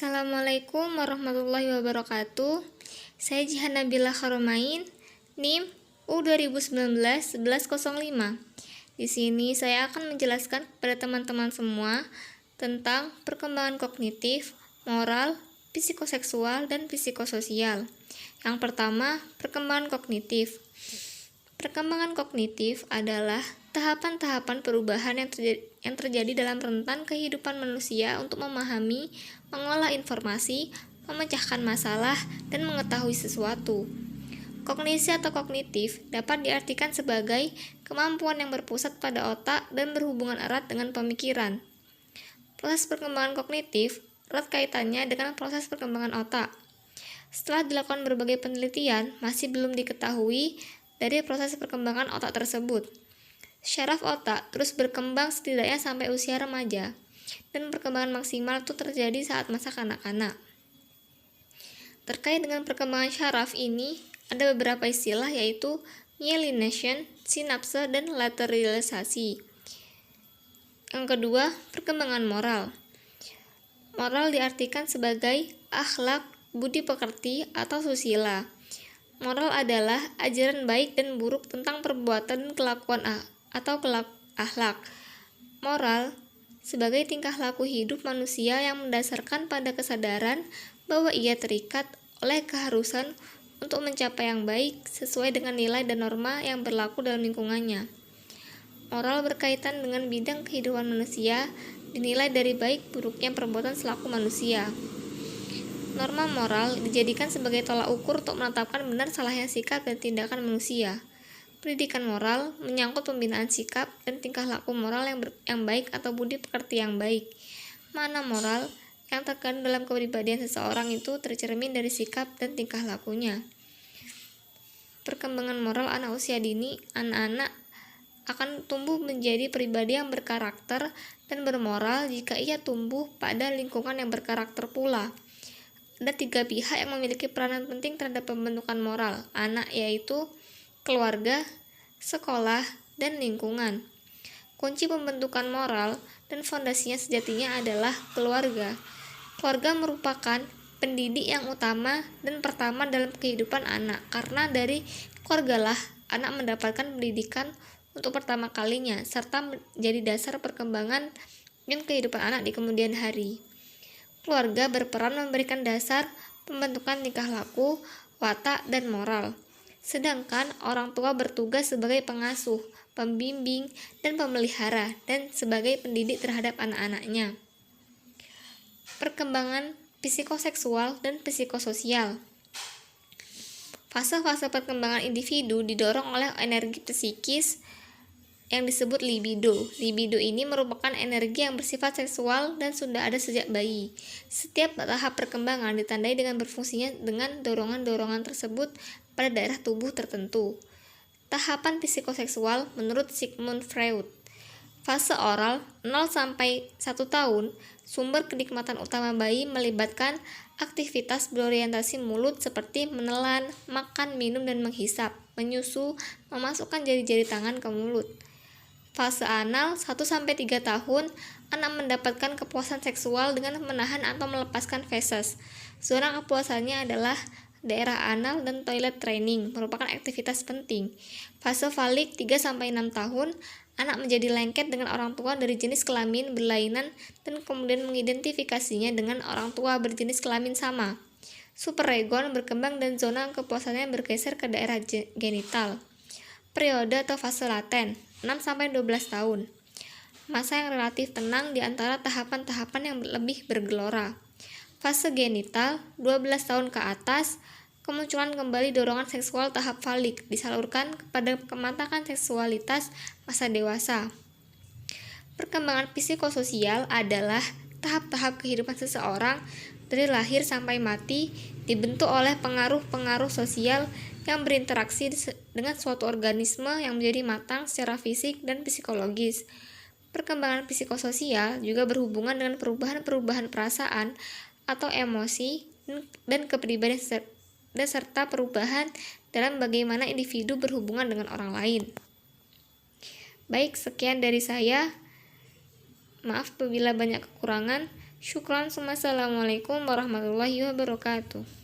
Assalamualaikum warahmatullahi wabarakatuh. Saya Jihan Nabila Kharomain, NIM U2019-1105. Di sini saya akan menjelaskan kepada teman-teman semua tentang perkembangan kognitif, moral, psikoseksual, dan psikososial. Yang pertama, perkembangan kognitif. Perkembangan kognitif adalah tahapan-tahapan perubahan yang terjadi dalam rentan kehidupan manusia untuk memahami, mengolah informasi, memecahkan masalah, dan mengetahui sesuatu. Kognisi atau kognitif dapat diartikan sebagai kemampuan yang berpusat pada otak dan berhubungan erat dengan pemikiran. Proses perkembangan kognitif erat kaitannya dengan proses perkembangan otak. Setelah dilakukan berbagai penelitian, masih belum diketahui dari proses perkembangan otak tersebut. Syaraf otak terus berkembang setidaknya sampai usia remaja, dan perkembangan maksimal itu terjadi saat masa kanak-kanak. Terkait dengan perkembangan syaraf ini, ada beberapa istilah yaitu myelination, sinapse, dan lateralisasi. Yang kedua, perkembangan moral. Moral diartikan sebagai akhlak, budi pekerti, atau susila. Moral adalah ajaran baik dan buruk tentang perbuatan dan kelakuan atau akhlak. Moral sebagai tingkah laku hidup manusia yang mendasarkan pada kesadaran bahwa ia terikat oleh keharusan untuk mencapai yang baik sesuai dengan nilai dan norma yang berlaku dalam lingkungannya. Moral berkaitan dengan bidang kehidupan manusia, dinilai dari baik buruknya perbuatan selaku manusia. Norma moral dijadikan sebagai tolak ukur untuk menetapkan benar salahnya sikap dan tindakan manusia. Pendidikan moral menyangkut pembinaan sikap dan tingkah laku moral yang baik atau budi pekerti yang baik. Makna moral yang terkandung dalam kepribadian seseorang itu tercermin dari sikap dan tingkah lakunya. Perkembangan moral anak usia dini, anak-anak akan tumbuh menjadi pribadi yang berkarakter dan bermoral jika ia tumbuh pada lingkungan yang berkarakter pula. Ada 3 pihak yang memiliki peranan penting terhadap pembentukan moral anak, yaitu keluarga, sekolah, dan lingkungan. Kunci pembentukan moral dan fondasinya sejatinya adalah keluarga. Keluarga merupakan pendidik yang utama dan pertama dalam kehidupan anak, karena dari keluargalah anak mendapatkan pendidikan untuk pertama kalinya, serta menjadi dasar perkembangan dan kehidupan anak di kemudian hari. Keluarga berperan memberikan dasar pembentukan tingkah laku, watak, dan moral. Sedangkan orang tua bertugas sebagai pengasuh, pembimbing, dan pemelihara, dan sebagai pendidik terhadap anak-anaknya. Perkembangan psikoseksual dan psikososial. Fase-fase perkembangan individu didorong oleh energi psikis yang disebut libido. Libido ini merupakan energi yang bersifat seksual dan sudah ada sejak bayi. Setiap tahap perkembangan ditandai dengan berfungsinya dengan dorongan-dorongan tersebut pada daerah tubuh tertentu. Tahapan psikoseksual menurut Sigmund Freud. Fase oral 0-1 tahun, sumber kenikmatan utama bayi melibatkan aktivitas berorientasi mulut seperti menelan, makan, minum, dan menghisap, menyusu, memasukkan jari-jari tangan ke mulut. Fase anal 1-3 tahun, anak mendapatkan kepuasan seksual dengan menahan atau melepaskan feses. Zona kepuasannya adalah daerah anal dan toilet training, merupakan aktivitas penting. Fase falik 3-6 tahun, anak menjadi lengket dengan orang tua dari jenis kelamin berlainan dan kemudian mengidentifikasinya dengan orang tua berjenis kelamin sama. Superegon berkembang dan zona kepuasannya bergeser ke daerah genital. Periode atau fase laten 6-12 tahun. Masa yang relatif tenang di antara tahapan-tahapan yang lebih bergelora. Fase genital 12 tahun ke atas, kemunculan kembali dorongan seksual tahap falik disalurkan kepada kematangan seksualitas masa dewasa. Perkembangan psikososial adalah tahap-tahap kehidupan seseorang dari lahir sampai mati dibentuk oleh pengaruh-pengaruh sosial yang berinteraksi dengan suatu organisme yang menjadi matang secara fisik dan psikologis. Perkembangan psikososial juga berhubungan dengan perubahan-perubahan perasaan atau emosi dan kepribadian serta perubahan dalam bagaimana individu berhubungan dengan orang lain. Baik, sekian dari saya. Maaf apabila banyak kekurangan. Syukran, assalamualaikum warahmatullahi wabarakatuh.